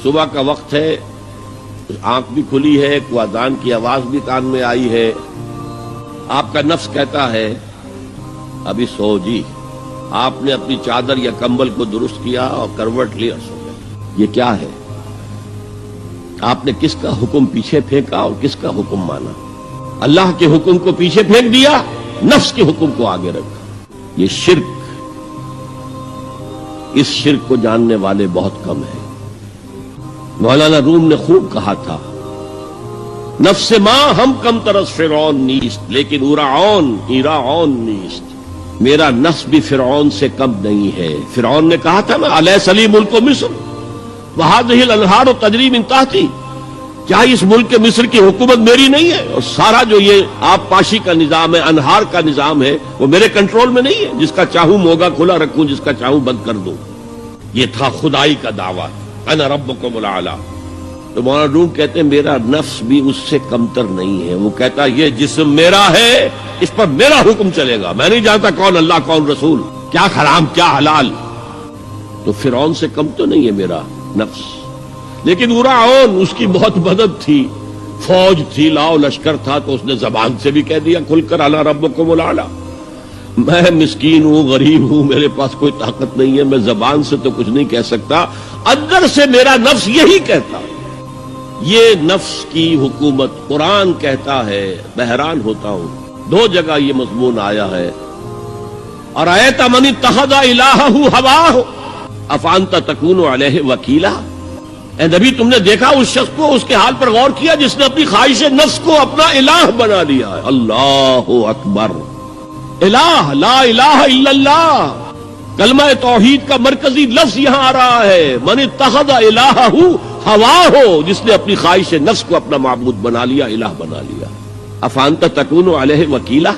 صبح کا وقت ہے، آنکھ بھی کھلی ہے، کوئی اذان کی آواز بھی کان میں آئی ہے، آپ کا نفس کہتا ہے ابھی سو جی، آپ نے اپنی چادر یا کمبل کو درست کیا اور کروٹ لی اور سو گئے۔ یہ کیا ہے؟ آپ نے کس کا حکم پیچھے پھینکا اور کس کا حکم مانا؟ اللہ کے حکم کو پیچھے پھینک دیا، نفس کے حکم کو آگے رکھا۔ یہ شرک، اس شرک کو جاننے والے بہت کم ہیں۔ مولانا روم نے خوب کہا تھا، نفس ماں ہم کم ترس فرعون نیست لیکن ایراعون نیست۔ میرا نفس بھی فرعون سے کم نہیں ہے۔ فرعون نے کہا تھا نا الیس لی ملک مصر وہذہ الانہار تجری من تحتی، کیا اس ملک مصر کی حکومت میری نہیں ہے؟ اور سارا جو یہ آب پاشی کا نظام ہے، انہار کا نظام ہے، وہ میرے کنٹرول میں نہیں ہے؟ جس کا چاہوں موگا کھلا رکھوں، جس کا چاہوں بند کر دوں۔ یہ تھا خدائی کا دعویٰ، انا ربکم الاعلی۔ تو مولانا روم کہتے ہیں میرا نفس بھی اس سے کمتر نہیں ہے۔ وہ کہتا یہ جسم میرا ہے، اس پر میرا حکم چلے گا، میں نہیں جانتا کون اللہ کون رسول، کیا حرام کیا حلال۔ تو فرعون سے کم تو نہیں ہے میرا نفس، لیکن ایراعون اس کی بہت مدد تھی، فوج تھی، لاؤ لشکر تھا، تو اس نے زبان سے بھی کہہ دیا کھل کر انا ربکم الاعلی۔ میں مسکین ہوں، غریب ہوں، میرے پاس کوئی طاقت نہیں ہے، میں زبان سے تو کچھ نہیں کہہ سکتا، اندر سے میرا نفس یہی کہتا۔ یہ نفس کی حکومت قرآن کہتا ہے، میں حیران ہوتا ہوں، دو جگہ یہ مضمون آیا ہے، ارأیت من اتخذ الہہ ہواہ افانت تکون علیہ وکیلا۔ اے نبی تم نے دیکھا اس شخص کو، اس کے حال پر غور کیا جس نے اپنی خواہش نفس کو اپنا الہ بنا لیا ہے۔ اللہ اکبر، الہ لا الہ الا اللہ، کلمہ توحید کا مرکزی لفظ یہاں آ رہا ہے، من اتخذ الہہ ہواہ، جس نے اپنی خواہش نفس کو اپنا معبود بنا لیا، الہ بنا لیا۔ افانت تکون علیہ وکیلا،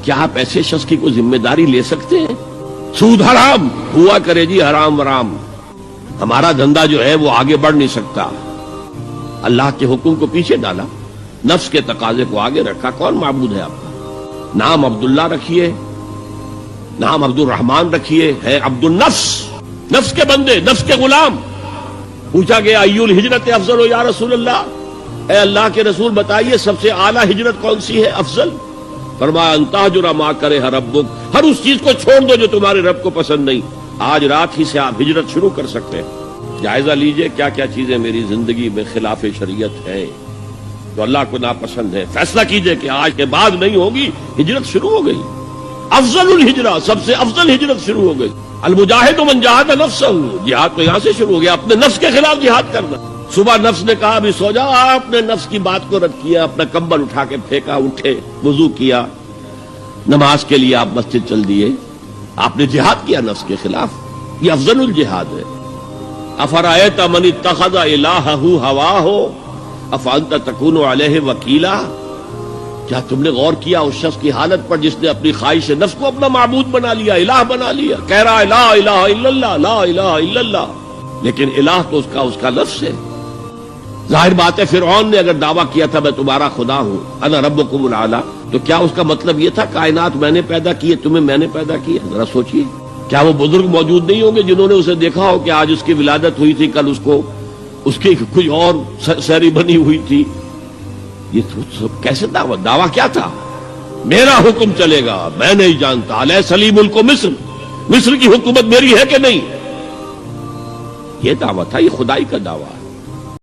کیا آپ ایسے شخص کی کوئی ذمہ داری لے سکتے ہیں؟ سود حرام ہوا کرے جی، حرام ورام، ہمارا دھندا جو ہے وہ آگے بڑھ نہیں سکتا۔ اللہ کے حکم کو پیچھے ڈالا، نفس کے تقاضے کو آگے رکھا۔ کون معبود ہے آپ کا؟ نام عبداللہ رکھیے، نام عبد الرحمن رکھیے، ہے عبد النفس، نفس کے بندے، نفس کے غلام۔ پوچھا گیا ای الہجرت افضل ہو یا رسول اللہ، اے اللہ کے رسول بتائیے سب سے اعلیٰ ہجرت کون سی ہے، افضل؟ فرمایا ان تہجر ما کرہ ربک، ہر اس چیز کو چھوڑ دو جو تمہارے رب کو پسند نہیں۔ آج رات ہی سے آپ ہجرت شروع کر سکتے ہیں۔ جائزہ لیجئے کیا کیا چیزیں میری زندگی میں خلاف شریعت ہے، تو اللہ کو ناپسند ہے، فیصلہ کیجئے کہ آج کے بعد نہیں ہوگی۔ ہجرت شروع ہو گئی، افضل الہجرہ، سب سے افضل ہجرت شروع ہو گئی۔ المجاہد من جاہد نفسہ، جہاد تو یہاں سے شروع ہو گیا، اپنے نفس کے خلاف جہاد کرنا۔ صبح نفس نے کہا ابھی سو جا، آپ نے نفس کی بات کو رد کیا، اپنا کمبل اٹھا کے پھینکا، اٹھے، وضو کیا، نماز کے لیے آپ مسجد چل دیے، آپ نے جہاد کیا نفس کے خلاف۔ یہ افضل الجہاد ہے۔ افرأیت من اتخذ الہہ ہواہ افانت تکون علیہ وکیلا، کیا تم نے غور کیا اس شخص کی حالت پر جس نے اپنی خواہش نفس کو اپنا معبود بنا لیا، الہ بنا لیا، کہہ رہا ہے لا الہ الا اللہ، لا الہ الا اللہ، لیکن الہ تو اس کا لفظ ہے۔ ظاہر بات ہے فرعون نے اگر دعویٰ کیا تھا میں تمہارا خدا ہوں، انا ربکم الاعلی، تو کیا اس کا مطلب یہ تھا کائنات میں نے پیدا کی ہے، تمہیں میں نے پیدا کیا؟ ذرا سوچئے، کیا وہ بزرگ موجود نہیں ہوں گے جنہوں نے اسے دیکھا ہو کہ آج اس کی ولادت ہوئی تھی، کل اس کی کوئی اور سیری بنی ہوئی تھی؟ یہ سب کیسے دعویٰ کیا تھا؟ میرا حکم چلے گا، میں نہیں جانتا، الیس لی ملک مصر، مصر کی حکومت میری ہے کہ نہیں؟ یہ دعویٰ تھا، یہ خدائی کا دعویٰ ہے۔